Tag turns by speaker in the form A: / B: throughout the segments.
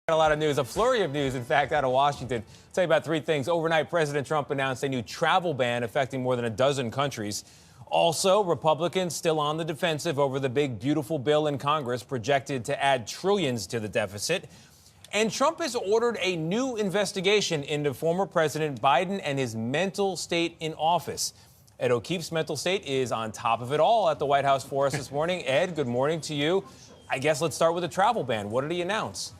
A: A lot of news, a flurry of news, in fact, out of Washington. I'll tell you about three things. Overnight, President Trump announced a new travel ban affecting more than a dozen countries. Also, Republicans still on the defensive over the big, beautiful bill in Congress projected to add trillions to the deficit. And Trump has ordered a new investigation into former President Biden and his mental state in office. Ed O'Keefe's mental state is on top of it all at the White House for us this morning. Ed, good morning to you. I guess let's start with the travel ban. What did he announce?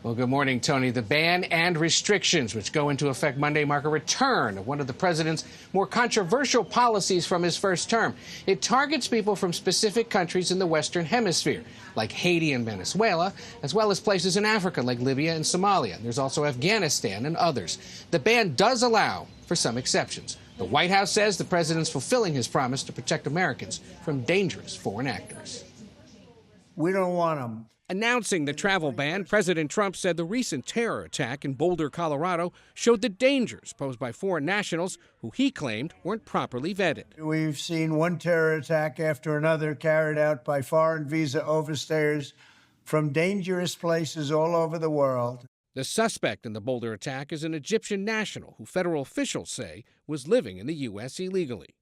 B: Well, good morning, Tony. The ban and restrictions, which go into effect Monday, mark a return of one of the president's more controversial policies from his first term. It targets people from specific countries in the Western Hemisphere, like Haiti and Venezuela, as well as places in Africa, like Libya and Somalia. There's also Afghanistan and others. The ban does allow for some exceptions. The White House says the president's fulfilling his promise to protect Americans from dangerous foreign actors.
C: We don't want them.
B: Announcing the travel ban, President Trump said the recent terror attack in Boulder, Colorado, showed the dangers posed by foreign nationals who he claimed weren't properly vetted.
C: We've seen one terror attack after another carried out by foreign visa overstayers from dangerous places all over the world.
B: The suspect in the Boulder attack is an Egyptian national who federal officials say was living in the U.S. illegally.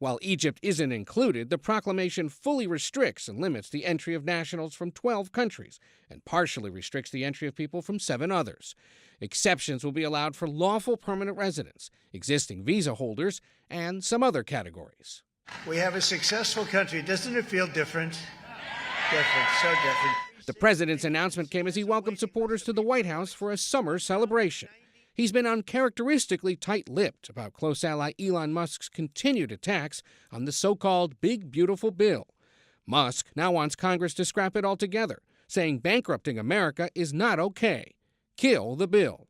B: While Egypt isn't included, the proclamation fully restricts and limits the entry of nationals from 12 countries and partially restricts the entry of people from 7 others. Exceptions will be allowed for lawful permanent residents, existing visa holders, and some other categories.
C: We have a successful country. Doesn't it feel different? Different, so different.
B: The president's announcement came as he welcomed supporters to the White House for a summer celebration. He's been uncharacteristically tight-lipped about close ally Elon Musk's continued attacks on the so-called Big Beautiful Bill. Musk now wants Congress to scrap it altogether, saying bankrupting America is not okay. Kill the bill.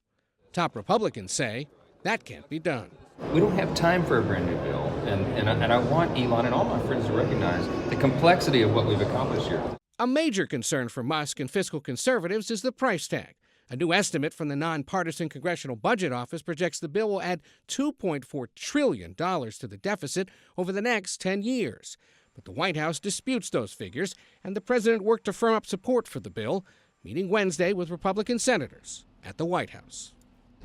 B: Top Republicans say that can't be done.
D: We don't have time for a brand new bill, and I want Elon and all my friends to recognize the complexity of what we've accomplished here.
B: A major concern for Musk and fiscal conservatives is the price tag. A new estimate from the nonpartisan Congressional Budget Office projects the bill will add $2.4 trillion to the deficit over the next 10 years. But the White House disputes those figures, and the president worked to firm up support for the bill, meeting Wednesday with Republican senators at the White House.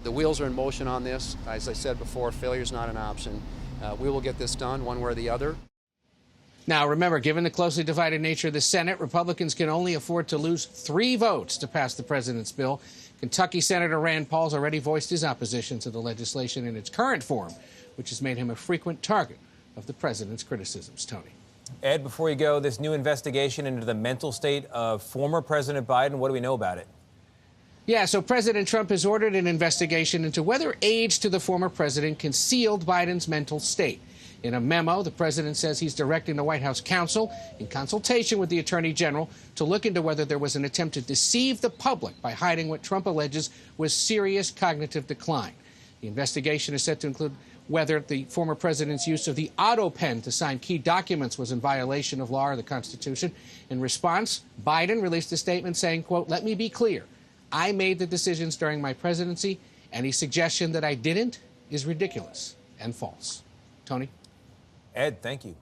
E: The wheels are in motion on this. As I said before, failure is not an option. We will get this done one way or the other.
B: Now, remember, given the closely divided nature of the Senate, Republicans can only afford to lose 3 votes to pass the president's bill. Kentucky Senator Rand Paul's already voiced his opposition to the legislation in its current form, which has made him a frequent target of the president's criticisms. Tony.
A: Ed, before you go, this new investigation into the mental state of former President Biden, what do we know about it?
B: Yeah, so President Trump has ordered an investigation into whether aides to the former president concealed Biden's mental state. In a memo, the president says he's directing the White House counsel, in consultation with the attorney general, to look into whether there was an attempt to deceive the public by hiding what Trump alleges was serious cognitive decline. The investigation is set to include whether the former president's use of the auto pen to sign key documents was in violation of law or the Constitution. In response, Biden released a statement saying, quote, "Let me be clear. I made the decisions during my presidency. Any suggestion that I didn't is ridiculous and false." Tony?
A: Ed, thank you.